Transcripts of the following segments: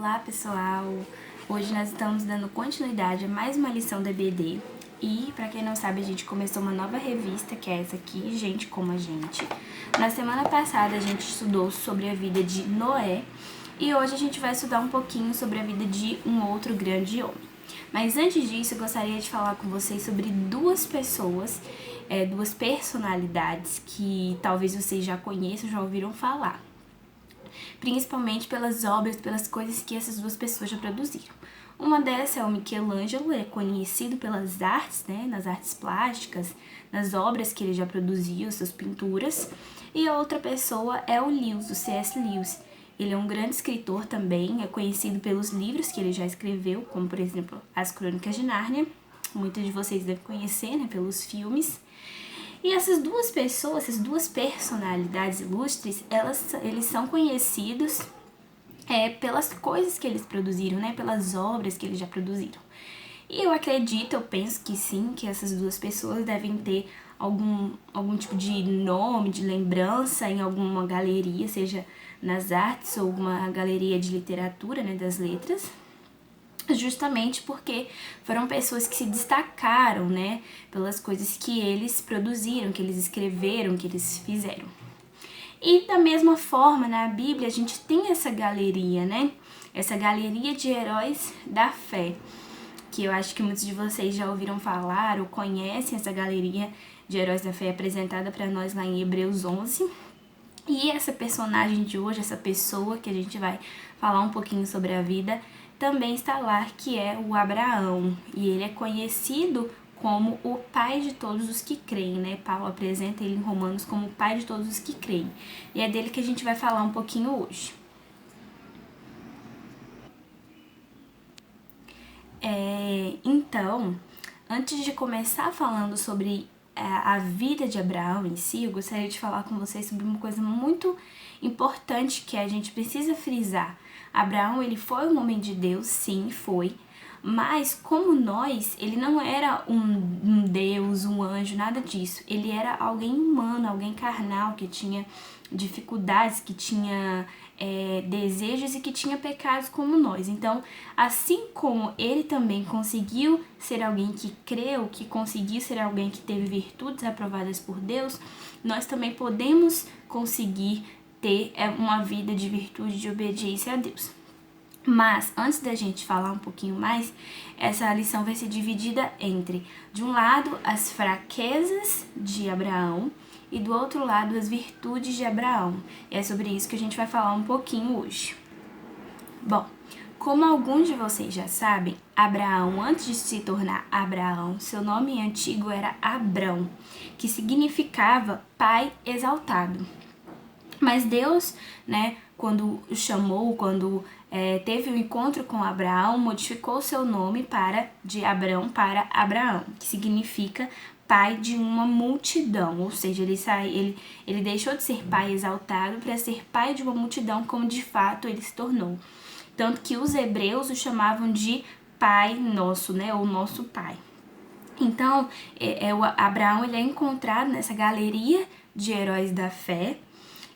Olá pessoal, hoje nós estamos dando continuidade a mais uma lição da EBD e para quem não sabe a gente começou uma nova revista que é essa aqui, Gente Como a Gente. Na semana passada a gente estudou sobre a vida de Noé e hoje a gente vai estudar um pouquinho sobre a vida de um outro grande homem. Mas antes disso eu gostaria de falar com vocês sobre duas pessoas, duas personalidades que talvez vocês já conheçam, já ouviram falar. Principalmente pelas obras, pelas coisas que essas duas pessoas já produziram. Uma dessas é o Michelangelo, é conhecido pelas artes, nas artes plásticas, nas obras que ele já produziu, suas pinturas. E a outra pessoa é o Lewis, o C.S. Lewis. Ele é um grande escritor também, é conhecido pelos livros que ele já escreveu, como por exemplo As Crônicas de Nárnia. Muitos de vocês devem conhecer, pelos filmes. E essas duas pessoas, essas duas personalidades ilustres, eles são conhecidos pelas coisas que eles produziram, pelas obras que eles já produziram. E eu acredito, eu penso que sim, que essas duas pessoas devem ter algum tipo de nome, de lembrança em alguma galeria, seja nas artes ou alguma galeria de literatura, das letras. Justamente porque foram pessoas que se destacaram, pelas coisas que eles produziram, que eles escreveram, que eles fizeram. E da mesma forma, na Bíblia, a gente tem essa galeria, Essa galeria de heróis da fé, que eu acho que muitos de vocês já ouviram falar ou conhecem essa galeria de heróis da fé apresentada para nós lá em Hebreus 11. E essa personagem de hoje, essa pessoa que a gente vai falar um pouquinho sobre a vida, também está lá, que é o Abraão, e ele é conhecido como o pai de todos os que creem, Paulo apresenta ele em Romanos como o pai de todos os que creem, e é dele que a gente vai falar um pouquinho hoje. Então, antes de começar falando sobre a vida de Abraão em si, eu gostaria de falar com vocês sobre uma coisa muito importante que a gente precisa frisar. Abraão, ele foi um homem de Deus, sim, foi, mas como nós, ele não era um Deus, um anjo, nada disso. Ele era alguém humano, alguém carnal, que tinha dificuldades, que tinha desejos e que tinha pecados como nós. Então, assim como ele também conseguiu ser alguém que creu, que conseguiu ser alguém que teve virtudes aprovadas por Deus, nós também podemos conseguir ter uma vida de virtude, de obediência a Deus. Mas, antes da gente falar um pouquinho mais, essa lição vai ser dividida entre, de um lado, as fraquezas de Abraão e do outro lado, as virtudes de Abraão. E é sobre isso que a gente vai falar um pouquinho hoje. Bom, como alguns de vocês já sabem, Abraão, antes de se tornar Abraão, seu nome antigo era Abrão, que significava pai exaltado. Mas Deus, quando o chamou, quando teve um encontro com Abraão, modificou seu nome de Abrão para Abraão, que significa pai de uma multidão, ou seja, ele deixou de ser pai exaltado para ser pai de uma multidão, como de fato ele se tornou. Tanto que os hebreus o chamavam de pai nosso, ou nosso pai. Então, o Abraão ele é encontrado nessa galeria de heróis da fé,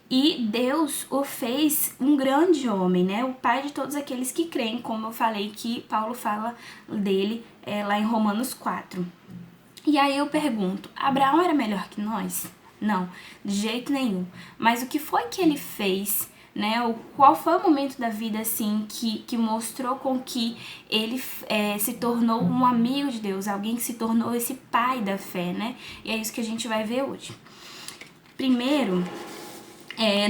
e Deus o fez um grande homem, o pai de todos aqueles que creem, como eu falei que Paulo fala dele lá em Romanos 4. E aí eu pergunto, Abraão era melhor que nós? Não, de jeito nenhum. Mas o que foi que ele fez, qual foi o momento da vida assim que mostrou com que ele se tornou um amigo de Deus, alguém que se tornou esse pai da fé, E é isso que a gente vai ver hoje. Primeiro,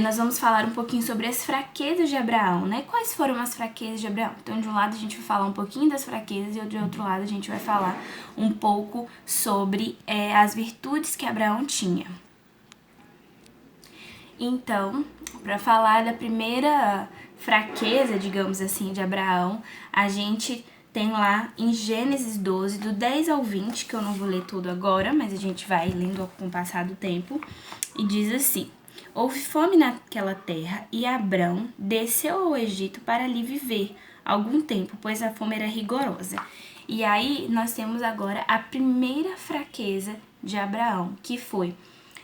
nós vamos falar um pouquinho sobre as fraquezas de Abraão, Quais foram as fraquezas de Abraão? Então, de um lado a gente vai falar um pouquinho das fraquezas e de outro lado a gente vai falar um pouco sobre as virtudes que Abraão tinha. Então, para falar da primeira fraqueza, digamos assim, de Abraão, a gente tem lá em Gênesis 12, do 10 ao 20, que eu não vou ler tudo agora, mas a gente vai lendo com o passar do tempo, e diz assim: houve fome naquela terra, e Abrão desceu ao Egito para ali viver algum tempo, pois a fome era rigorosa. E aí nós temos agora a primeira fraqueza de Abraão, que foi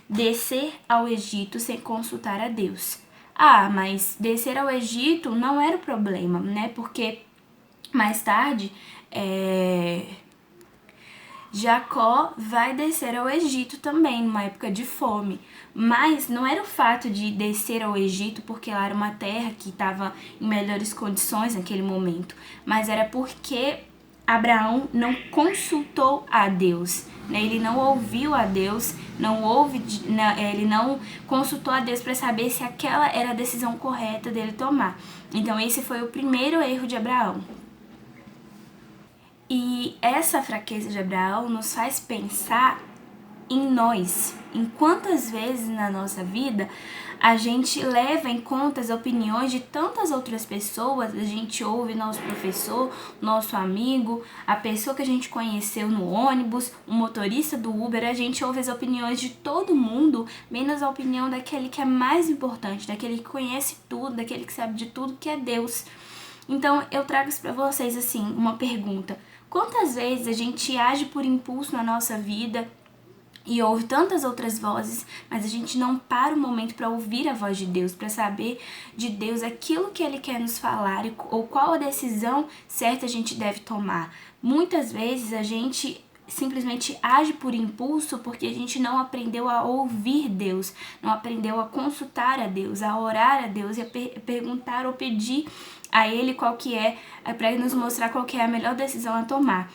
descer ao Egito sem consultar a Deus. Ah, mas descer ao Egito não era o problema, né? Porque mais tarde, Jacó vai descer ao Egito também, numa época de fome. Mas não era o fato de descer ao Egito porque lá era uma terra que estava em melhores condições naquele momento, mas era porque Abraão não consultou a Deus, né? Ele não ouviu a Deus, ele não consultou a Deus para saber se aquela era a decisão correta dele tomar. Então esse foi o primeiro erro de Abraão. E essa fraqueza de Abraão nos faz pensar em nós, em quantas vezes na nossa vida a gente leva em conta as opiniões de tantas outras pessoas, a gente ouve nosso professor, nosso amigo, a pessoa que a gente conheceu no ônibus, o motorista do Uber, a gente ouve as opiniões de todo mundo, menos a opinião daquele que é mais importante, daquele que conhece tudo, daquele que sabe de tudo, que é Deus. Então eu trago isso para vocês assim, uma pergunta: quantas vezes a gente age por impulso na nossa vida e ouve tantas outras vozes, mas a gente não para um momento para ouvir a voz de Deus, para saber de Deus aquilo que Ele quer nos falar ou qual a decisão certa a gente deve tomar? Muitas vezes a gente simplesmente age por impulso porque a gente não aprendeu a ouvir Deus, não aprendeu a consultar a Deus, a orar a Deus e a perguntar ou pedir a Ele qual que é para nos mostrar qual que é a melhor decisão a tomar.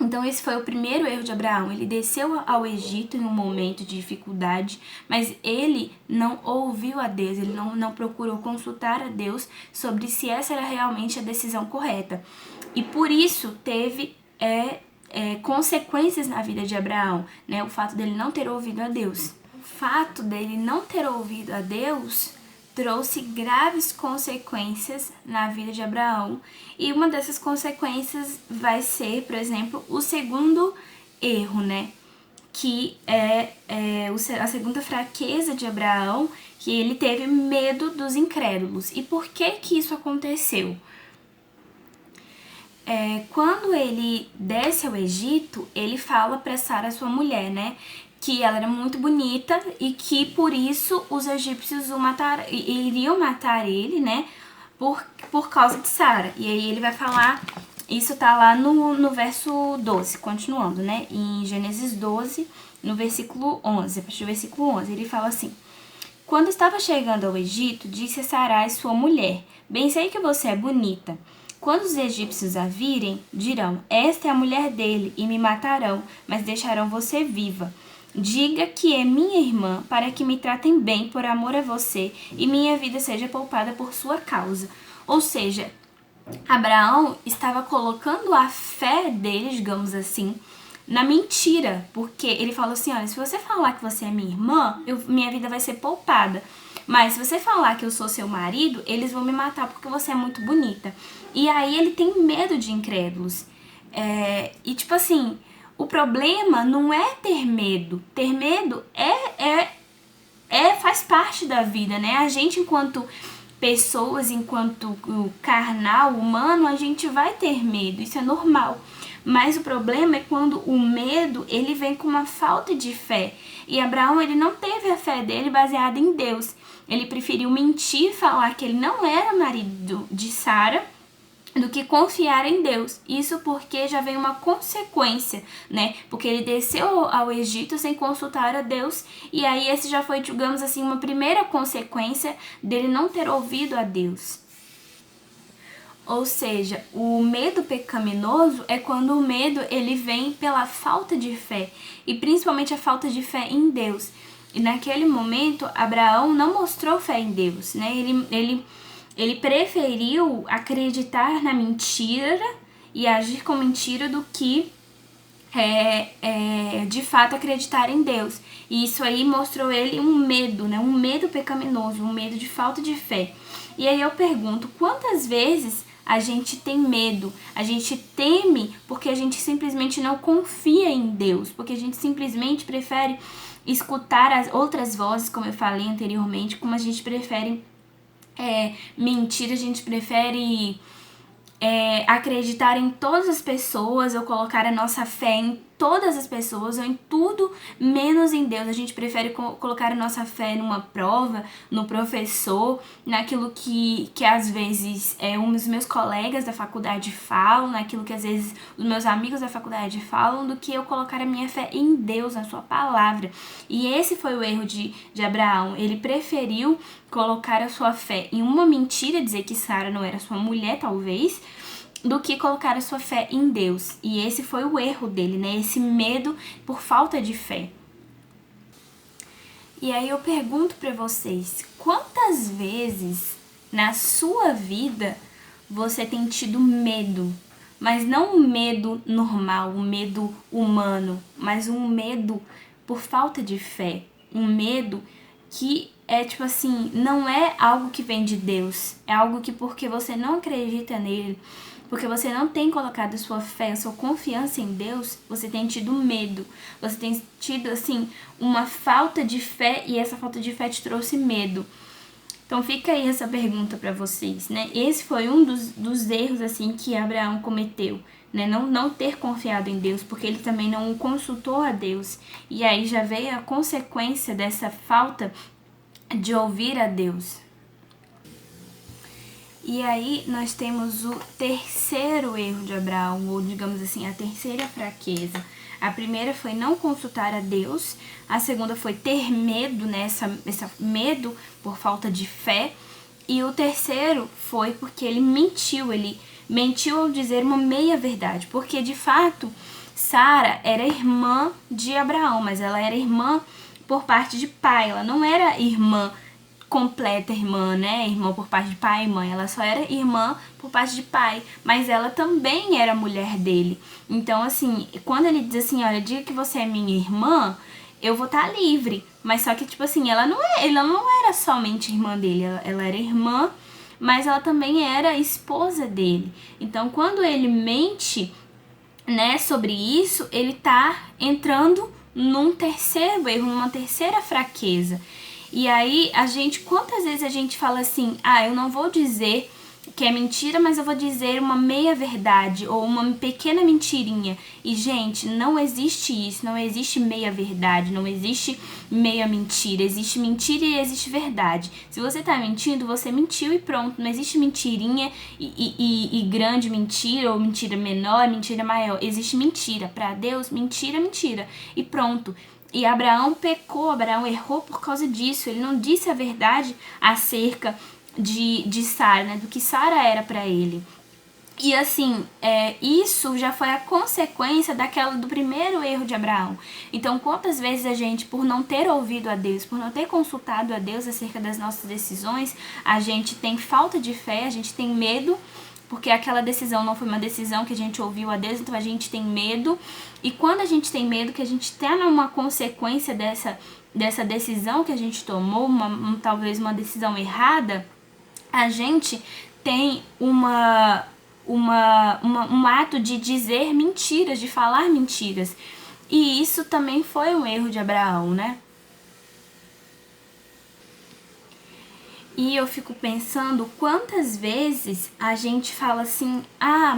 Então esse foi o primeiro erro de Abraão. Ele desceu ao Egito em um momento de dificuldade, mas ele não ouviu a Deus, ele não procurou consultar a Deus sobre se essa era realmente a decisão correta. E por isso teve consequências na vida de Abraão, né? O fato dele não ter ouvido a Deus. O fato dele não ter ouvido a Deus trouxe graves consequências na vida de Abraão, e uma dessas consequências vai ser, por exemplo, o segundo erro, né? Que é a segunda fraqueza de Abraão, que ele teve medo dos incrédulos. E por que isso aconteceu? Quando ele desce ao Egito, ele fala para Sara, sua mulher, né, que ela era muito bonita e que por isso os egípcios iriam matar ele, né, por causa de Sara. E aí ele vai falar, isso tá lá no verso 12, continuando, né, em Gênesis 12, no versículo 11, a partir do versículo 11, ele fala assim: quando estava chegando ao Egito, disse a Sarai, sua mulher: bem sei que você é bonita. Quando os egípcios a virem, dirão: esta é a mulher dele, e me matarão, mas deixarão você viva. Diga que é minha irmã, para que me tratem bem por amor a você, e minha vida seja poupada por sua causa. Ou seja, Abraão estava colocando a fé dele, digamos assim, na mentira, porque ele falou assim: olha, se você falar que você é minha irmã, minha vida vai ser poupada. Mas se você falar que eu sou seu marido, eles vão me matar porque você é muito bonita. E aí ele tem medo de incrédulos. E tipo assim, o problema não é ter medo. Ter medo faz parte da vida, né? A gente, enquanto pessoas, enquanto carnal, humano, a gente vai ter medo. Isso é normal. Mas o problema é quando o medo, ele vem com uma falta de fé. E Abraão, ele não teve a fé dele baseada em Deus. Ele preferiu mentir, falar que ele não era marido de Sara, do que confiar em Deus. Isso porque já vem uma consequência, né? Porque ele desceu ao Egito sem consultar a Deus, e aí esse já foi, digamos assim, uma primeira consequência dele não ter ouvido a Deus. Ou seja, o medo pecaminoso é quando o medo ele vem pela falta de fé, e principalmente a falta de fé em Deus. E naquele momento, Abraão não mostrou fé em Deus, né? Ele preferiu acreditar na mentira e agir com mentira do que de fato acreditar em Deus. E isso aí mostrou ele um medo, né? Um medo pecaminoso, um medo de falta de fé. E aí eu pergunto, quantas vezes a gente tem medo, a gente teme porque a gente simplesmente não confia em Deus, porque a gente simplesmente prefere escutar as outras vozes, como eu falei anteriormente, como a gente prefere mentir, a gente prefere acreditar em todas as pessoas ou colocar a nossa fé em todas as pessoas ou em tudo menos em Deus. A gente prefere colocar a nossa fé numa prova, no professor, naquilo que às vezes os meus colegas da faculdade falam, naquilo que às vezes os meus amigos da faculdade falam, do que eu colocar a minha fé em Deus, na sua palavra. E esse foi o erro de Abraão. Ele preferiu colocar a sua fé em uma mentira, dizer que Sara não era sua mulher, talvez, do que colocar a sua fé em Deus. E esse foi o erro dele, né? Esse medo por falta de fé. E aí eu pergunto para vocês, quantas vezes na sua vida você tem tido medo? Mas não um medo normal, um medo humano, mas um medo por falta de fé. Um medo que é tipo assim, não é algo que vem de Deus. É algo que porque você não acredita nele, porque você não tem colocado a sua fé, a sua confiança em Deus, você tem tido medo. Você tem tido, assim, uma falta de fé e essa falta de fé te trouxe medo. Então fica aí essa pergunta para vocês, né? Esse foi um dos erros, assim, que Abraão cometeu, né? Não ter confiado em Deus, porque ele também não consultou a Deus. E aí já veio a consequência dessa falta de ouvir a Deus. E aí nós temos o terceiro erro de Abraão, ou digamos assim, a terceira fraqueza. A primeira foi não consultar a Deus, a segunda foi ter medo, né? Esse medo por falta de fé. E o terceiro foi porque ele mentiu ao dizer uma meia-verdade, porque de fato Sara era irmã de Abraão, mas ela era irmã por parte de pai, ela não era irmã completa irmã, né? Irmã por parte de pai e mãe. Ela só era irmã por parte de pai, mas ela também era mulher dele. Então, assim, quando ele diz assim, olha, diga que você é minha irmã, eu vou estar livre. Mas só que, tipo assim, ela não era somente irmã dele, ela era irmã, mas ela também era esposa dele. Então, quando ele mente, né, sobre isso, ele tá entrando num terceiro erro, numa terceira fraqueza. E aí, quantas vezes a gente fala assim, eu não vou dizer que é mentira, mas eu vou dizer uma meia-verdade ou uma pequena mentirinha. E, gente, não existe isso, não existe meia-verdade, não existe meia-mentira. Existe mentira e existe verdade. Se você tá mentindo, você mentiu e pronto. Não existe mentirinha e grande mentira, ou mentira menor, mentira maior. Existe mentira. Para Deus, mentira, mentira. E pronto. E Abraão pecou, Abraão errou por causa disso. Ele não disse a verdade acerca de Sara, né? Do que Sara era para ele. E assim, isso já foi a consequência do primeiro erro de Abraão. Então, quantas vezes a gente, por não ter ouvido a Deus, por não ter consultado a Deus acerca das nossas decisões, a gente tem falta de fé, a gente tem medo, porque aquela decisão não foi uma decisão que a gente ouviu a Deus, então a gente tem medo. E quando a gente tem medo, que a gente tem uma consequência dessa decisão que a gente tomou, talvez uma decisão errada, a gente tem um ato de dizer mentiras, de falar mentiras. E isso também foi um erro de Abraão, né? E eu fico pensando quantas vezes a gente fala assim,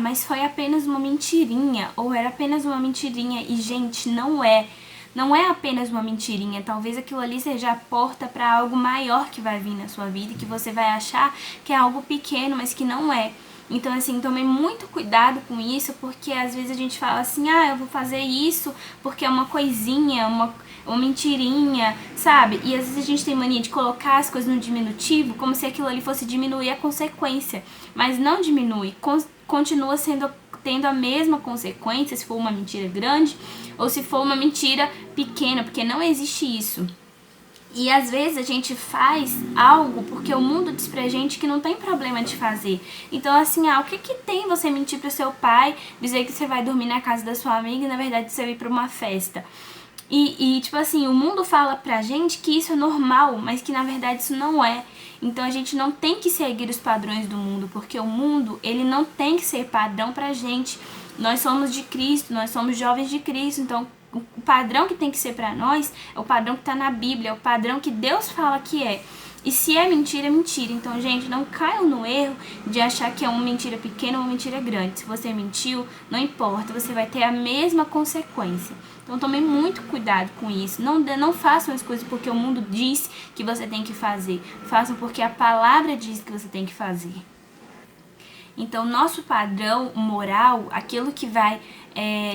mas foi apenas uma mentirinha, ou era apenas uma mentirinha, e gente, não é apenas uma mentirinha, talvez aquilo ali seja a porta para algo maior que vai vir na sua vida, que você vai achar que é algo pequeno, mas que não é. Então, assim, tome muito cuidado com isso, porque às vezes a gente fala assim, eu vou fazer isso porque é uma coisinha, uma mentirinha, sabe? E às vezes a gente tem mania de colocar as coisas no diminutivo, como se aquilo ali fosse diminuir a consequência, mas não diminui, continua tendo a mesma consequência se for uma mentira grande ou se for uma mentira pequena, porque não existe isso. E às vezes a gente faz algo porque o mundo diz pra gente que não tem problema de fazer. Então assim, o que tem você mentir pro seu pai, dizer que você vai dormir na casa da sua amiga e na verdade você vai ir pra uma festa. E tipo assim, o mundo fala pra gente que isso é normal, mas que na verdade isso não é. Então a gente não tem que seguir os padrões do mundo, porque o mundo, ele não tem que ser padrão pra gente. Nós somos de Cristo, nós somos jovens de Cristo, então o padrão que tem que ser pra nós é o padrão que tá na Bíblia, é o padrão que Deus fala que é. E se é mentira, é mentira. Então, gente, não caiam no erro de achar que é uma mentira pequena ou uma mentira grande. Se você mentiu, não importa, você vai ter a mesma consequência. Então, tome muito cuidado com isso. Não façam as coisas porque o mundo diz que você tem que fazer. Façam porque a palavra diz que você tem que fazer. Então, nosso padrão moral, aquilo que vai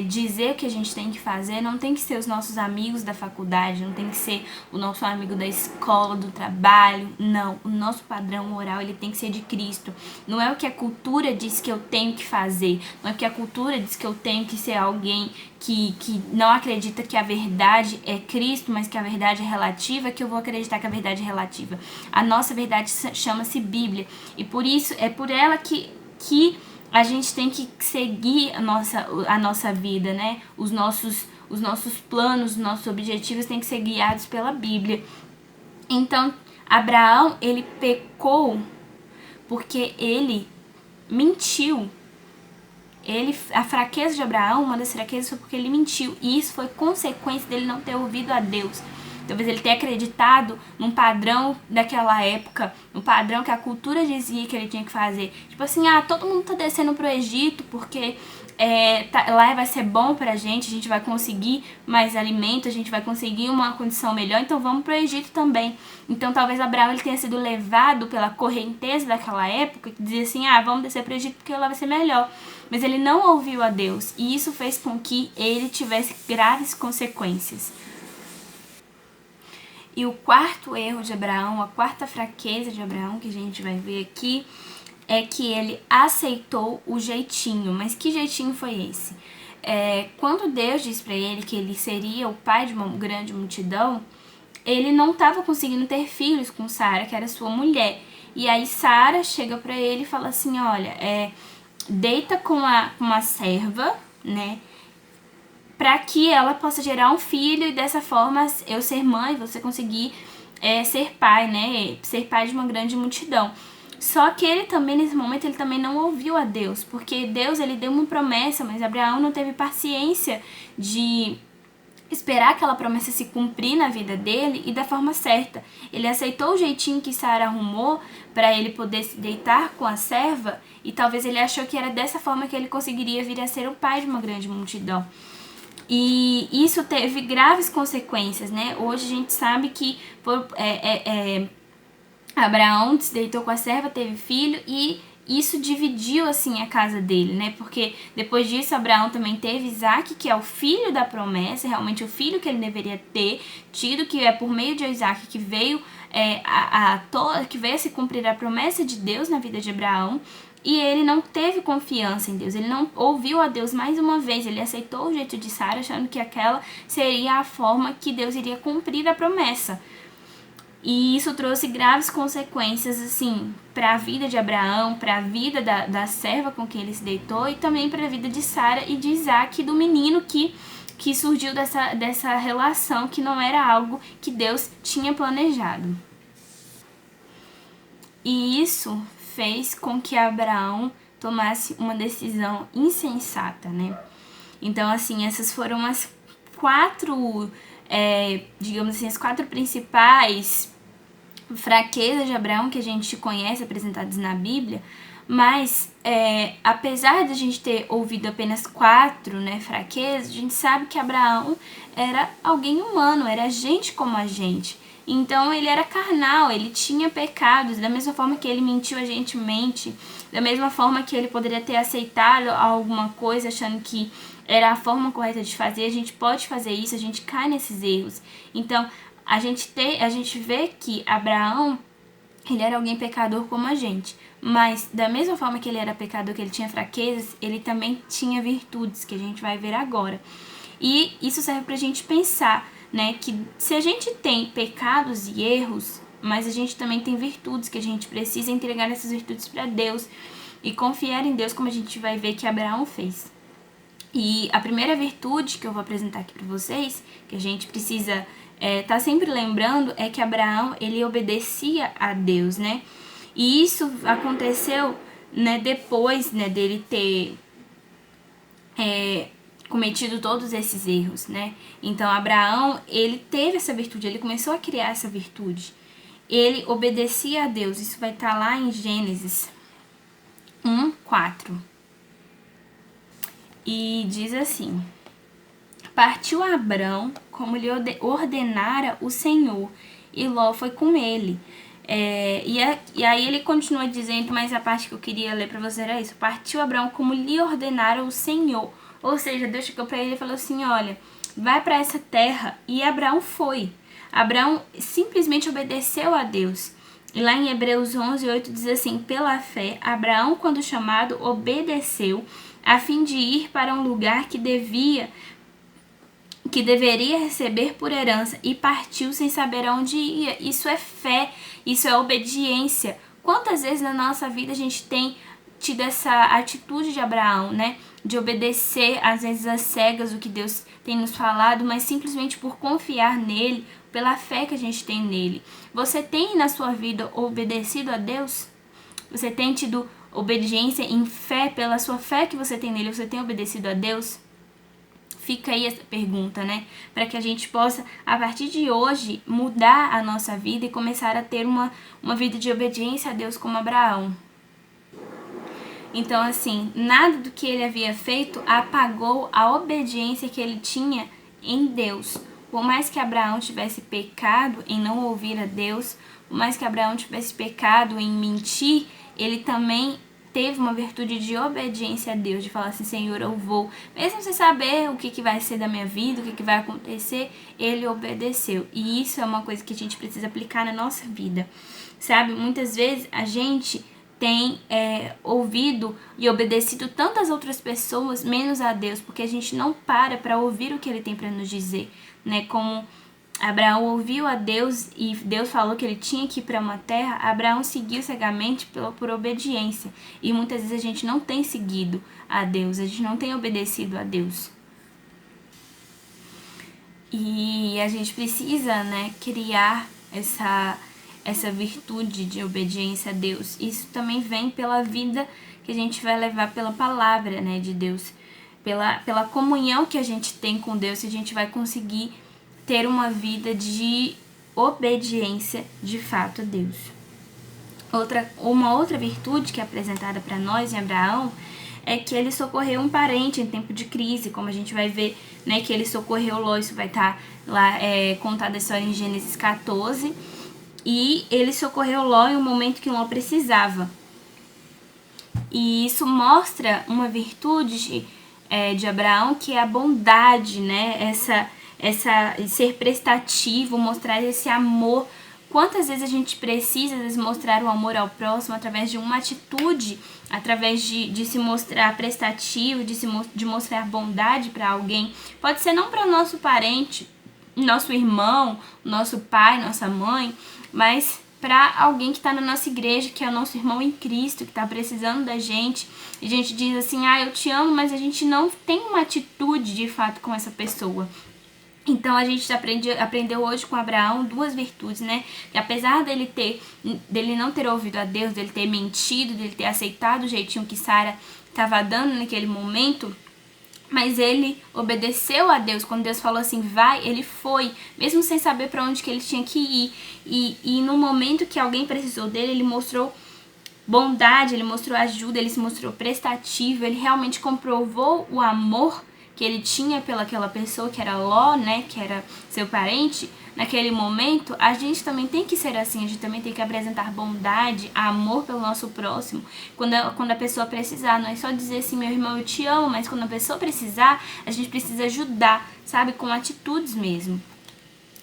dizer o que a gente tem que fazer, não tem que ser os nossos amigos da faculdade, não tem que ser o nosso amigo da escola, do trabalho, não. O nosso padrão moral, ele tem que ser de Cristo. Não é o que a cultura diz que eu tenho que fazer, não é o que a cultura diz que eu tenho que ser alguém que não acredita que a verdade é Cristo, mas que a verdade é relativa, que eu vou acreditar que a verdade é relativa. A nossa verdade chama-se Bíblia, e por isso, é por ela que a gente tem que seguir a nossa vida, né? Os nossos planos, os nossos objetivos têm que ser guiados pela Bíblia. Então, Abraão, ele pecou porque ele mentiu. A fraqueza de Abraão, uma das fraquezas foi porque ele mentiu. E isso foi consequência dele não ter ouvido a Deus. Talvez ele tenha acreditado num padrão daquela época, no padrão que a cultura dizia que ele tinha que fazer. Tipo assim, todo mundo tá descendo pro Egito porque lá vai ser bom pra gente, a gente vai conseguir mais alimento, a gente vai conseguir uma condição melhor, então vamos pro Egito também. Então talvez Abraão ele tenha sido levado pela correnteza daquela época, que dizia assim, vamos descer pro Egito porque lá vai ser melhor. Mas ele não ouviu a Deus, e isso fez com que ele tivesse graves consequências. E o quarto erro de Abraão, a quarta fraqueza de Abraão, que a gente vai ver aqui, é que ele aceitou o jeitinho. Mas que jeitinho foi esse? Quando Deus disse para ele que ele seria o pai de uma grande multidão, ele não estava conseguindo ter filhos com Sara, que era sua mulher. E aí Sara chega para ele e fala assim, olha, deita com uma serva, né? Para que ela possa gerar um filho e dessa forma eu ser mãe, você conseguir ser pai, né? Ser pai de uma grande multidão. Só que ele também, nesse momento, ele também não ouviu a Deus, porque Deus, ele deu uma promessa, mas Abraão não teve paciência de esperar aquela promessa se cumprir na vida dele e da forma certa. Ele aceitou o jeitinho que Sara arrumou para ele poder se deitar com a serva e talvez ele achou que era dessa forma que ele conseguiria vir a ser o pai de uma grande multidão. E isso teve graves consequências, né? Hoje a gente sabe que Abraão se deitou com a serva, teve filho e isso dividiu assim a casa dele, né? Porque depois disso Abraão também teve Isaac, que é o filho da promessa, realmente o filho que ele deveria ter tido, que é por meio de Isaac que veio que veio a se cumprir a promessa de Deus na vida de Abraão. E ele não teve confiança em Deus, ele não ouviu a Deus mais uma vez, ele aceitou o jeito de Sara, achando que aquela seria a forma que Deus iria cumprir a promessa. E isso trouxe graves consequências, assim, para a vida de Abraão, para a vida da serva com quem ele se deitou e também para a vida de Sara e de Isaac, do menino que surgiu dessa relação que não era algo que Deus tinha planejado. E isso fez com que Abraão tomasse uma decisão insensata, né? Então, assim, essas foram as quatro, digamos assim, as quatro principais fraquezas de Abraão que a gente conhece apresentadas na Bíblia, mas apesar de a gente ter ouvido apenas quatro, né, fraquezas, a gente sabe que Abraão era alguém humano, era gente como a gente. Então ele era carnal, ele tinha pecados, da mesma forma que ele mentiu, a gente mente, da mesma forma que ele poderia ter aceitado alguma coisa achando que era a forma correta de fazer, a gente pode fazer isso, a gente cai nesses erros. Então a gente vê que Abraão, ele era alguém pecador como a gente, mas da mesma forma que ele era pecador, que ele tinha fraquezas, ele também tinha virtudes, que a gente vai ver agora. E isso serve pra gente pensar, né, que se a gente tem pecados e erros, mas a gente também tem virtudes, que a gente precisa entregar essas virtudes para Deus e confiar em Deus, como a gente vai ver que Abraão fez. E a primeira virtude que eu vou apresentar aqui para vocês, que a gente precisa tá sempre lembrando, é que Abraão, ele obedecia a Deus, né? E isso aconteceu, né, depois, né, dele ter cometido todos esses erros, né? Então Abraão, ele teve essa virtude, ele começou a criar essa virtude. ele obedecia a Deus. Isso vai estar lá em Gênesis 1:4. E diz assim: partiu Abrão como lhe ordenara o Senhor, e Ló foi com ele. E aí ele continua dizendo, mas a parte que eu queria ler para você era isso: partiu Abrão como lhe ordenara o Senhor. Ou seja, Deus chegou para ele e falou assim: olha, vai para essa terra. E Abraão foi. Abraão simplesmente obedeceu a Deus. E lá em Hebreus 11:8 diz assim: pela fé, Abraão, quando chamado, obedeceu, a fim de ir para um lugar que deveria receber por herança, e partiu sem saber aonde ia. Isso é fé, isso é obediência. Quantas vezes na nossa vida a gente tem tido essa atitude de Abraão, né? De obedecer, às vezes às cegas, o que Deus tem nos falado, mas simplesmente por confiar nele, pela fé que a gente tem nele. Você tem na sua vida obedecido a Deus? Você tem tido obediência em fé, pela sua fé que você tem nele? Você tem obedecido a Deus? Fica aí essa pergunta, né? Para que a gente possa, a partir de hoje, mudar a nossa vida e começar a ter uma vida de obediência a Deus como Abraão. Então, assim, nada do que ele havia feito apagou a obediência que ele tinha em Deus. Por mais que Abraão tivesse pecado em não ouvir a Deus, por mais que Abraão tivesse pecado em mentir, ele também teve uma virtude de obediência a Deus, de falar assim: Senhor, eu vou, mesmo sem saber o que vai ser da minha vida, o que vai acontecer, ele obedeceu. E isso é uma coisa que a gente precisa aplicar na nossa vida, sabe? Muitas vezes a gente tem ouvido e obedecido tantas outras pessoas, menos a Deus, porque a gente não para ouvir o que ele tem para nos dizer, né? Como Abraão ouviu a Deus e Deus falou que ele tinha que ir para uma terra, Abraão seguiu cegamente por obediência. E muitas vezes a gente não tem seguido a Deus, a gente não tem obedecido a Deus. E a gente precisa, né, criar essa virtude de obediência a Deus. Isso também vem pela vida que a gente vai levar pela palavra, né, de Deus, pela comunhão que a gente tem com Deus, e a gente vai conseguir ter uma vida de obediência de fato a Deus. Uma outra virtude que é apresentada para nós em Abraão é que ele socorreu um parente em tempo de crise, como a gente vai ver, né, que ele socorreu Ló. Isso vai estar lá contada a história em Gênesis 14. E ele socorreu Ló em um momento que Ló precisava. E isso mostra uma virtude de Abraão, que é a bondade, né? Essa ser prestativo, mostrar esse amor. Quantas vezes a gente precisa, às vezes, mostrar o amor ao próximo através de uma atitude, através de se mostrar prestativo, de mostrar bondade para alguém. Pode ser não para o nosso parente, nosso irmão, nosso pai, nossa mãe, mas para alguém que está na nossa igreja, que é o nosso irmão em Cristo, que está precisando da gente. E a gente diz assim: eu te amo, mas a gente não tem uma atitude de fato com essa pessoa. Então a gente aprendeu hoje com Abraão duas virtudes, né? Que apesar dele não ter ouvido a Deus, dele ter mentido, dele ter aceitado o jeitinho que Sara estava dando naquele momento, mas ele obedeceu a Deus. Quando Deus falou assim, vai, ele foi, mesmo sem saber para onde que ele tinha que ir. E no momento que alguém precisou dele, ele mostrou bondade, ele mostrou ajuda, ele se mostrou prestativo, ele realmente comprovou o amor que ele tinha pelaquela pessoa, que era Ló, né, que era seu parente. Naquele momento, a gente também tem que ser assim, a gente também tem que apresentar bondade, amor pelo nosso próximo, quando a pessoa precisar. Não é só dizer assim, meu irmão, eu te amo, mas quando a pessoa precisar, a gente precisa ajudar, sabe, com atitudes mesmo.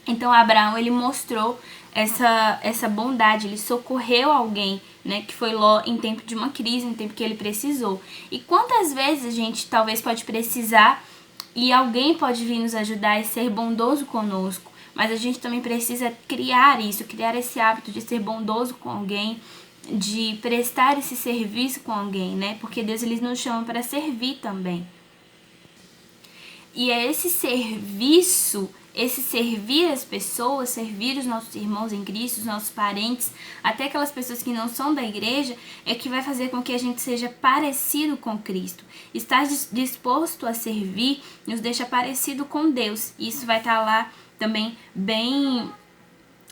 Então, Abraão, ele mostrou essa bondade, ele socorreu alguém, né, que foi Ló em tempo de uma crise, em tempo que ele precisou. E quantas vezes a gente talvez pode precisar e alguém pode vir nos ajudar e ser bondoso conosco, mas a gente também precisa criar esse hábito de ser bondoso com alguém, de prestar esse serviço com alguém, né, porque Deus, ele nos chama para servir também. E é esse serviço, esse servir as pessoas, servir os nossos irmãos em Cristo, os nossos parentes, até aquelas pessoas que não são da igreja, é que vai fazer com que a gente seja parecido com Cristo. Estar disposto a servir nos deixa parecido com Deus. Isso vai estar lá também bem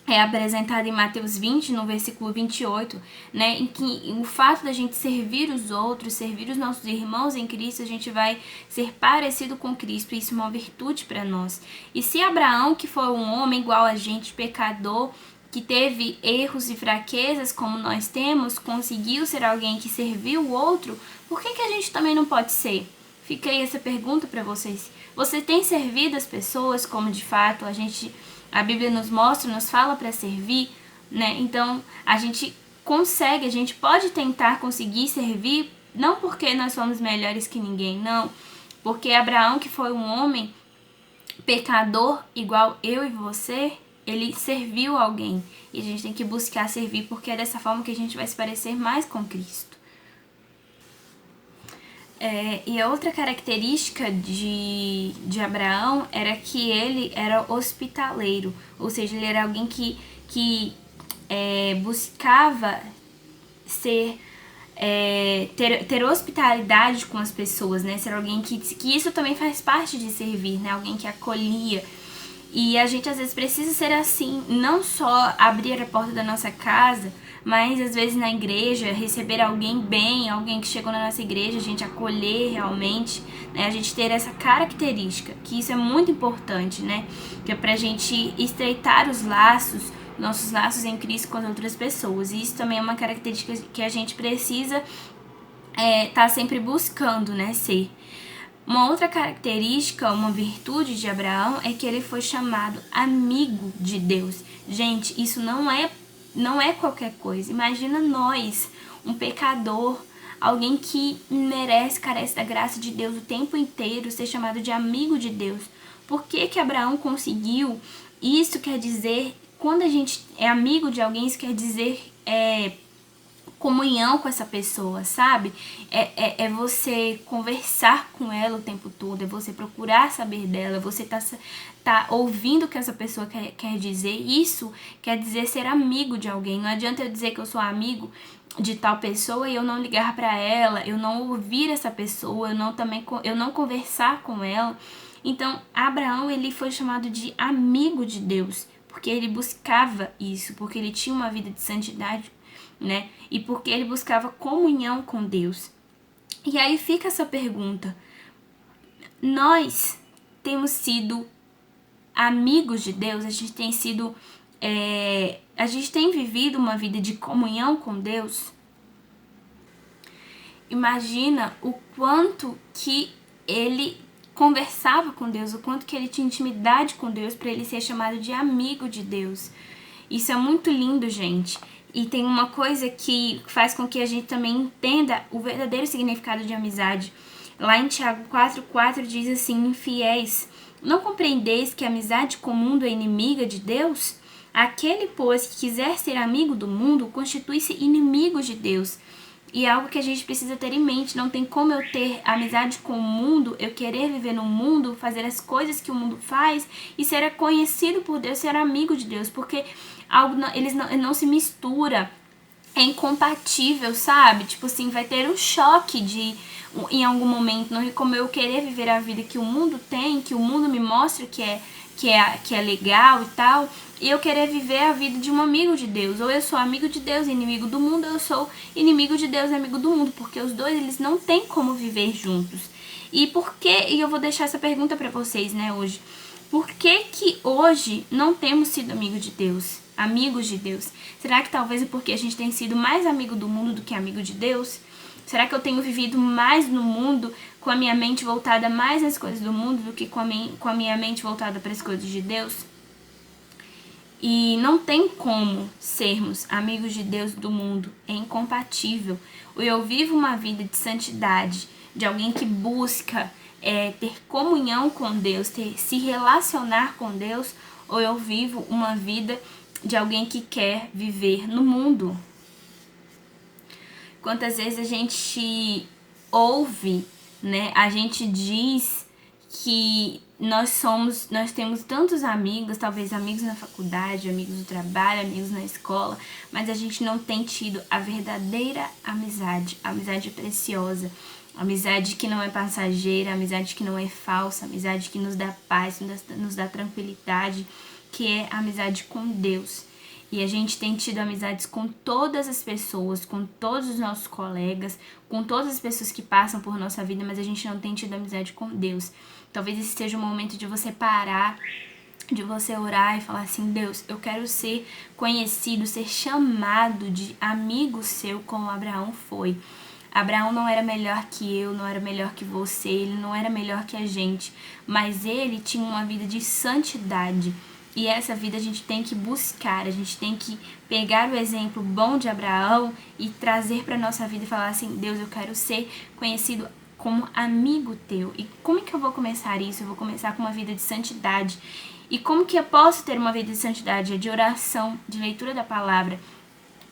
é apresentado em Mateus 20, no versículo 28, né, em que o fato da gente servir os outros, servir os nossos irmãos em Cristo, a gente vai ser parecido com Cristo, isso é uma virtude para nós. E se Abraão, que foi um homem igual a gente, pecador, que teve erros e fraquezas como nós temos, conseguiu ser alguém que serviu o outro, por que a gente também não pode ser? Fica aí essa pergunta para vocês. Você tem servido as pessoas como de fato a Bíblia nos mostra, nos fala para servir, né? Então, a gente consegue, a gente pode tentar conseguir servir, não porque nós somos melhores que ninguém, não. Porque Abraão, que foi um homem pecador igual eu e você, ele serviu alguém. E a gente tem que buscar servir, porque é dessa forma que a gente vai se parecer mais com Cristo. E a outra característica de Abraão era que ele era hospitaleiro, ou seja, ele era alguém que buscava ter hospitalidade com as pessoas, né? Ser alguém que isso também faz parte de servir, né? Alguém que acolhia. E a gente às vezes precisa ser assim, não só abrir a porta da nossa casa, mas às vezes na igreja, receber alguém bem, alguém que chegou na nossa igreja, a gente acolher realmente, né? A gente ter essa característica, que isso é muito importante, né? Que é pra gente estreitar os laços, nossos laços em Cristo com as outras pessoas. E isso também é uma característica que a gente precisa tá sempre buscando, né? Ser. Uma outra característica, uma virtude de Abraão é que ele foi chamado amigo de Deus. Gente, isso não é qualquer coisa. Imagina nós, um pecador, alguém que carece da graça de Deus o tempo inteiro, ser chamado de amigo de Deus. Por que Abraão conseguiu? Isso quer dizer, quando a gente é amigo de alguém, isso quer dizer comunhão com essa pessoa, sabe? É você conversar com ela o tempo todo, é você procurar saber dela, você tá ouvindo o que essa pessoa quer dizer. Isso quer dizer ser amigo de alguém. Não adianta eu dizer que eu sou amigo de tal pessoa e eu não ligar para ela, eu não ouvir essa pessoa, eu não conversar com ela. Então, Abraão, ele foi chamado de amigo de Deus, porque ele buscava isso, porque ele tinha uma vida de santidade, né? E porque ele buscava comunhão com Deus. E aí fica essa pergunta: nós temos sido amigos de Deus? A gente tem sido a gente tem vivido uma vida de comunhão com Deus? Imagina o quanto que ele conversava com Deus, o quanto que ele tinha intimidade com Deus para ele ser chamado de amigo de Deus. Isso é muito lindo, gente. E tem uma coisa que faz com que a gente também entenda o verdadeiro significado de amizade. Lá em Tiago 4,4 diz assim: infiéis, não compreendeis que a amizade com o mundo é inimiga de Deus? Aquele, pois, que quiser ser amigo do mundo, constitui-se inimigo de Deus. E é algo que a gente precisa ter em mente. Não tem como eu ter amizade com o mundo, eu querer viver no mundo, fazer as coisas que o mundo faz e ser conhecido por Deus, ser amigo de Deus, porque eles não se mistura, é incompatível, sabe? Tipo assim, vai ter um choque em algum momento, não é como eu querer viver a vida que o mundo tem, que o mundo me mostra que é legal e tal, e eu querer viver a vida de um amigo de Deus. Ou eu sou amigo de Deus e inimigo do mundo, ou eu sou inimigo de Deus e amigo do mundo, porque os dois, eles não têm como viver juntos. E eu vou deixar essa pergunta pra vocês, né, hoje. Por que hoje não temos sido amigos de Deus? Amigos de Deus? Será que talvez é porque a gente tem sido mais amigo do mundo do que amigo de Deus? Será que eu tenho vivido mais no mundo, com a minha mente voltada mais nas coisas do mundo do que com a minha mente voltada para as coisas de Deus? E não tem como sermos amigos de Deus do mundo, é incompatível. Ou eu vivo uma vida de santidade, de alguém que busca ter comunhão com Deus, se relacionar com Deus, ou eu vivo uma vida de alguém que quer viver no mundo. Quantas vezes a gente ouve, né? A gente diz que nós temos tantos amigos, talvez amigos na faculdade, amigos do trabalho, amigos na escola, mas a gente não tem tido a verdadeira amizade, a amizade preciosa, a amizade que não é passageira, a amizade que não é falsa, a amizade que nos dá paz, nos dá tranquilidade, que é a amizade com Deus. E a gente tem tido amizades com todas as pessoas, com todos os nossos colegas, com todas as pessoas que passam por nossa vida, mas a gente não tem tido amizade com Deus. Talvez esse seja o momento de você parar, de você orar e falar assim: Deus, eu quero ser conhecido, ser chamado de amigo seu como Abraão foi. Abraão não era melhor que eu, não era melhor que você, ele não era melhor que a gente, mas ele tinha uma vida de santidade. E essa vida a gente tem que buscar, a gente tem que pegar o exemplo bom de Abraão e trazer para nossa vida e falar assim: Deus, eu quero ser conhecido como amigo teu. E como é que eu vou começar isso? Eu vou começar com uma vida de santidade. E como que eu posso ter uma vida de santidade? É de oração, de leitura da palavra.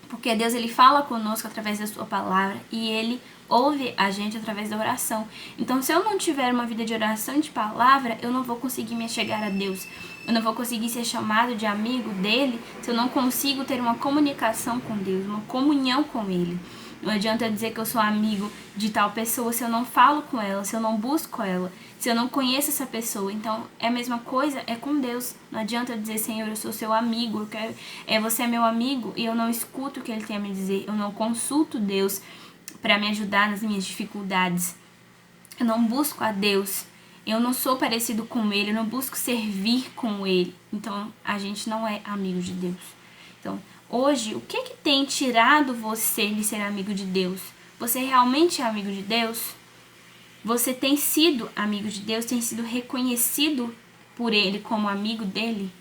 Porque Deus, ele fala conosco através da sua palavra e ele ouve a gente através da oração. Então, se eu não tiver uma vida de oração e de palavra, eu não vou conseguir me chegar a Deus. Eu não vou conseguir ser chamado de amigo dele se eu não consigo ter uma comunicação com Deus, uma comunhão com ele. Não adianta dizer que eu sou amigo de tal pessoa se eu não falo com ela, se eu não busco ela, se eu não conheço essa pessoa. Então, é a mesma coisa, é com Deus. Não adianta dizer: Senhor, eu sou seu amigo, você é meu amigo, e eu não escuto o que ele tem a me dizer. Eu não consulto Deus para me ajudar nas minhas dificuldades. Eu não busco a Deus. Eu não sou parecido com ele, eu não busco servir com ele. Então, a gente não é amigo de Deus. Então, hoje, o que tem tirado você de ser amigo de Deus? Você realmente é amigo de Deus? Você tem sido amigo de Deus? Tem sido reconhecido por ele como amigo dele?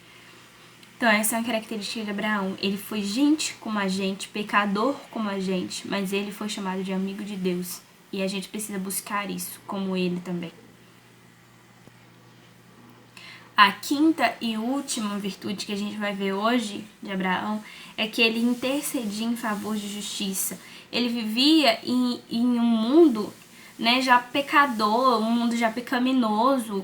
Então, essa é uma característica de Abraão. Ele foi gente como a gente, pecador como a gente, mas ele foi chamado de amigo de Deus. E a gente precisa buscar isso, como ele também. A quinta e última virtude que a gente vai ver hoje de Abraão é que ele intercedia em favor de justiça. Ele vivia em um mundo, né, já pecador, um mundo já pecaminoso,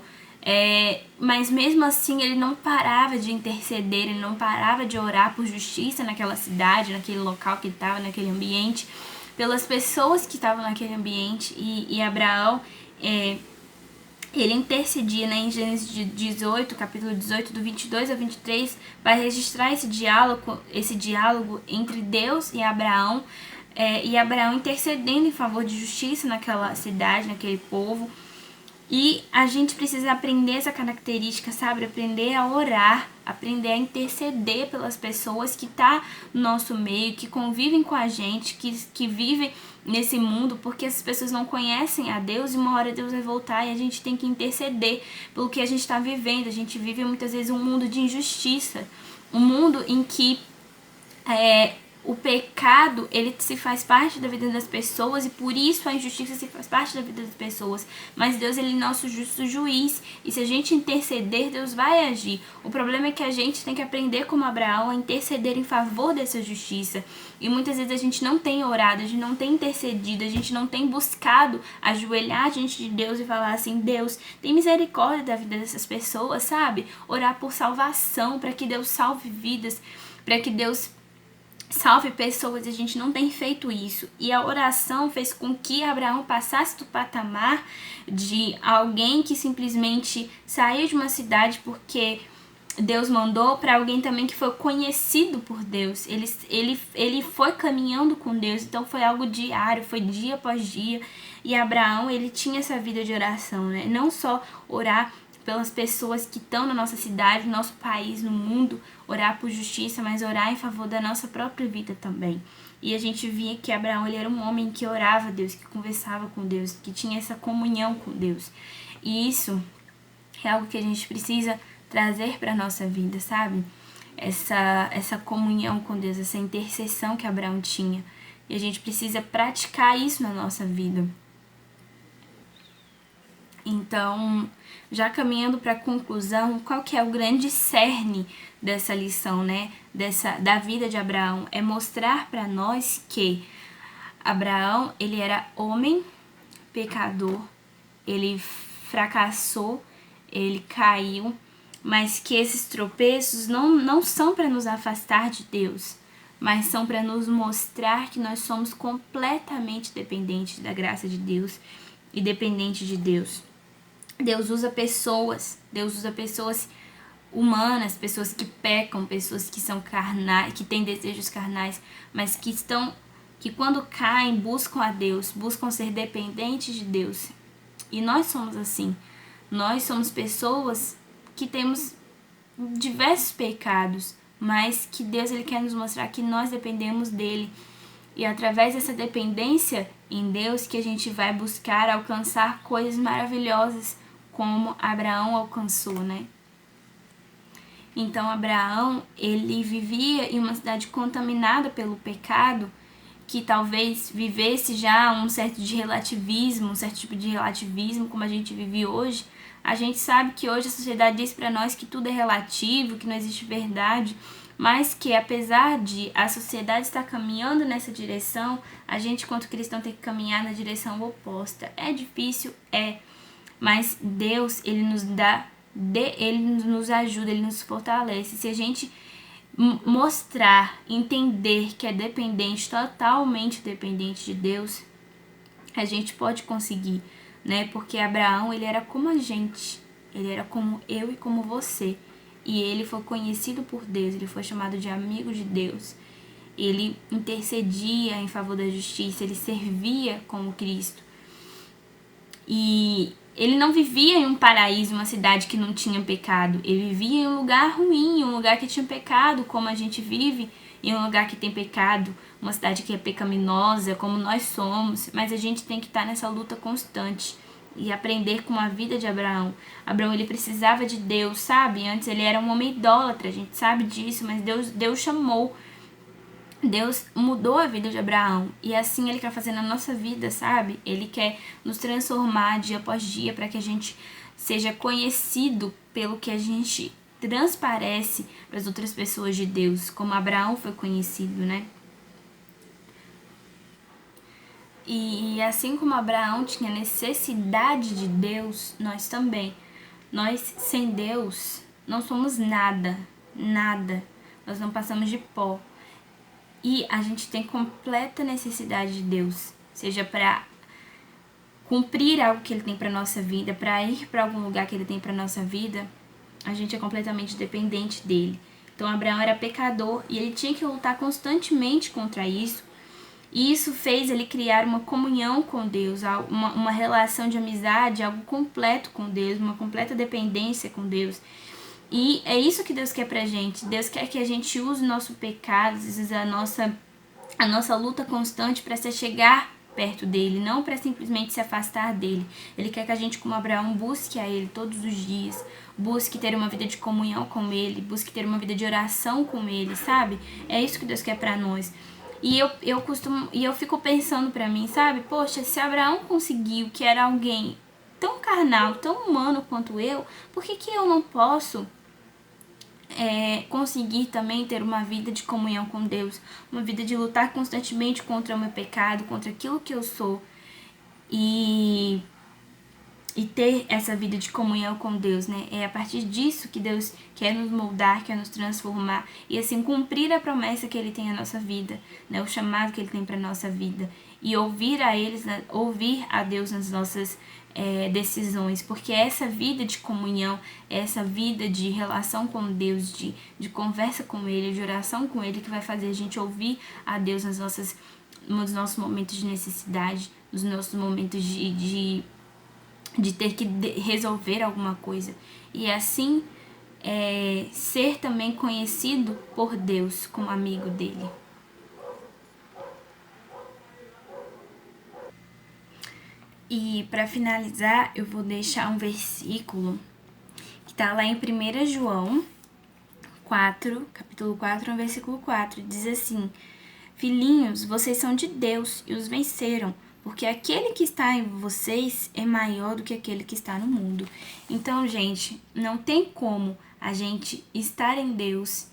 mas mesmo assim ele não parava de interceder, ele não parava de orar por justiça naquela cidade, naquele local que estava, naquele ambiente, pelas pessoas que estavam naquele ambiente. E Abraão... ele intercedia, né, em Gênesis 18, capítulo 18, do 22 ao 23, vai registrar esse diálogo entre Deus e Abraão intercedendo em favor de justiça naquela cidade, naquele povo. E a gente precisa aprender essa característica, sabe? Aprender a orar, aprender a interceder pelas pessoas que estão no nosso meio, que convivem com a gente, que vivem nesse mundo, porque essas pessoas não conhecem a Deus e uma hora Deus vai voltar e a gente tem que interceder pelo que a gente está vivendo. A gente vive muitas vezes um mundo de injustiça, um mundo em que o pecado, ele se faz parte da vida das pessoas e por isso a injustiça se faz parte da vida das pessoas. Mas Deus, ele é nosso justo juiz e se a gente interceder, Deus vai agir. O problema é que a gente tem que aprender como Abraão a interceder em favor dessa justiça. E muitas vezes a gente não tem orado, a gente não tem intercedido, a gente não tem buscado ajoelhar diante de Deus e falar assim: Deus, tem misericórdia da vida dessas pessoas, sabe? Orar por salvação, para que Deus salve vidas, para que Deus salve pessoas. A gente não tem feito isso. E a oração fez com que Abraão passasse do patamar de alguém que simplesmente saiu de uma cidade porque Deus mandou, para alguém também que foi conhecido por Deus. Ele foi caminhando com Deus, então foi algo diário, foi dia após dia. E Abraão, ele tinha essa vida de oração, né? Não só orar pelas pessoas que estão na nossa cidade, no nosso país, no mundo, orar por justiça, mas orar em favor da nossa própria vida também. E a gente via que Abraão, ele era um homem que orava a Deus, que conversava com Deus, que tinha essa comunhão com Deus. E isso é algo que a gente precisa trazer para a nossa vida, sabe? Essa comunhão com Deus, essa intercessão que Abraão tinha. E a gente precisa praticar isso na nossa vida. Então, já caminhando para a conclusão, qual que é o grande cerne dessa lição, né? Da vida de Abraão? É mostrar para nós que Abraão, ele era homem pecador, ele fracassou, ele caiu, mas que esses tropeços não são para nos afastar de Deus, mas são para nos mostrar que nós somos completamente dependentes da graça de Deus e dependentes de Deus. Deus usa pessoas humanas, pessoas que pecam, pessoas que são carnais, que têm desejos carnais, mas que quando caem buscam a Deus, buscam ser dependentes de Deus. E nós somos assim. Nós somos pessoas que temos diversos pecados, mas que Deus ele quer nos mostrar que nós dependemos dele. E através dessa dependência em Deus que a gente vai buscar alcançar coisas maravilhosas, como Abraão alcançou, né? Então Abraão, ele vivia em uma cidade contaminada pelo pecado, que talvez vivesse já um certo de relativismo, um certo tipo de relativismo como a gente vive hoje. A gente sabe que hoje a sociedade diz para nós que tudo é relativo, que não existe verdade, mas que apesar de a sociedade estar caminhando nessa direção, a gente, enquanto cristão, tem que caminhar na direção oposta. É difícil, mas Deus, ele nos dá, ele nos ajuda, ele nos fortalece. Se a gente mostrar, entender que é dependente, totalmente dependente de Deus, a gente pode conseguir, né? Porque Abraão, ele era como a gente, ele era como eu e como você, e ele foi conhecido por Deus, ele foi chamado de amigo de Deus, ele intercedia em favor da justiça, ele servia como Cristo, e ele não vivia em um paraíso, uma cidade que não tinha pecado. Ele vivia em um lugar ruim, um lugar que tinha pecado, como a gente vive em um lugar que tem pecado, uma cidade que é pecaminosa, como nós somos. Mas a gente tem que estar nessa luta constante e aprender com a vida de Abraão. Abraão, ele precisava de Deus, sabe? Antes ele era um homem idólatra, a gente sabe disso, mas Deus chamou. Deus mudou a vida de Abraão e assim ele quer fazer na nossa vida, sabe? Ele quer nos transformar dia após dia para que a gente seja conhecido pelo que a gente transparece para as outras pessoas de Deus, como Abraão foi conhecido, né? E assim como Abraão tinha necessidade de Deus, nós também. Nós sem Deus não somos nada, nada. Nós não passamos de pó. E a gente tem completa necessidade de Deus, seja para cumprir algo que Ele tem para nossa vida, para ir para algum lugar que Ele tem para nossa vida, a gente é completamente dependente dele. Então Abraão era pecador e ele tinha que lutar constantemente contra isso. E isso fez ele criar uma comunhão com Deus, uma relação de amizade, algo completo com Deus, uma completa dependência com Deus. E é isso que Deus quer pra gente. Deus quer que a gente use o nosso pecado, às vezes a nossa luta constante para se chegar perto dele, não para simplesmente se afastar dele. Ele quer que a gente, como Abraão, busque a ele todos os dias, busque ter uma vida de comunhão com ele, busque ter uma vida de oração com ele, sabe? É isso que Deus quer pra nós. E eu fico pensando pra mim, sabe? Poxa, se Abraão conseguiu, que era alguém tão carnal, tão humano quanto eu, por que eu não posso conseguir também ter uma vida de comunhão com Deus, uma vida de lutar constantemente contra o meu pecado, contra aquilo que eu sou, e ter essa vida de comunhão com Deus, né? É a partir disso que Deus quer nos moldar, quer nos transformar e assim cumprir a promessa que Ele tem à nossa vida, né? O chamado que Ele tem para nossa vida e ouvir a Deus nas nossas decisões, porque é essa vida de comunhão, é essa vida de relação com Deus, de conversa com Ele, de oração com Ele, que vai fazer a gente ouvir a Deus nos nossos momentos de necessidade, nos nossos momentos de ter que resolver alguma coisa. E assim ser também conhecido por Deus como amigo dele. E para finalizar, eu vou deixar um versículo que está lá em 1 João 4, capítulo 4, versículo 4. Diz assim: Filhinhos, vocês são de Deus e os venceram, porque aquele que está em vocês é maior do que aquele que está no mundo. Então, gente, não tem como a gente estar em Deus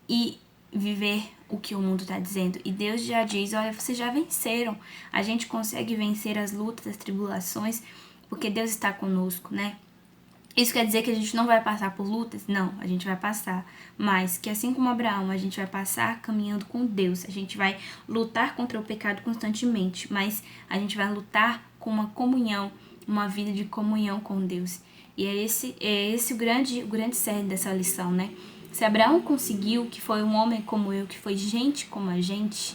e viver o que o mundo está dizendo. E Deus já diz, olha, vocês já venceram. A gente consegue vencer as lutas, as tribulações, porque Deus está conosco, né? Isso quer dizer que a gente não vai passar por lutas? Não, a gente vai passar. Mas que assim como Abraão, a gente vai passar caminhando com Deus. A gente vai lutar contra o pecado constantemente, mas a gente vai lutar com uma comunhão uma vida de comunhão com Deus. E é esse o grande cerne dessa lição, né? Se Abraão conseguiu, que foi um homem como eu, que foi gente como a gente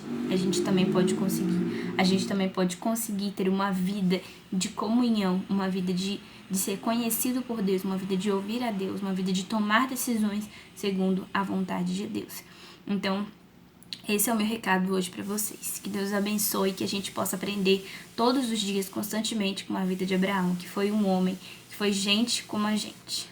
também pode conseguir. A gente também pode conseguir ter uma vida de comunhão, uma vida de ser conhecido por Deus, uma vida de ouvir a Deus, uma vida de tomar decisões segundo a vontade de Deus. Então, esse é o meu recado hoje para vocês. Que Deus abençoe, que a gente possa aprender todos os dias, constantemente, com a vida de Abraão, que foi um homem, que foi gente como a gente.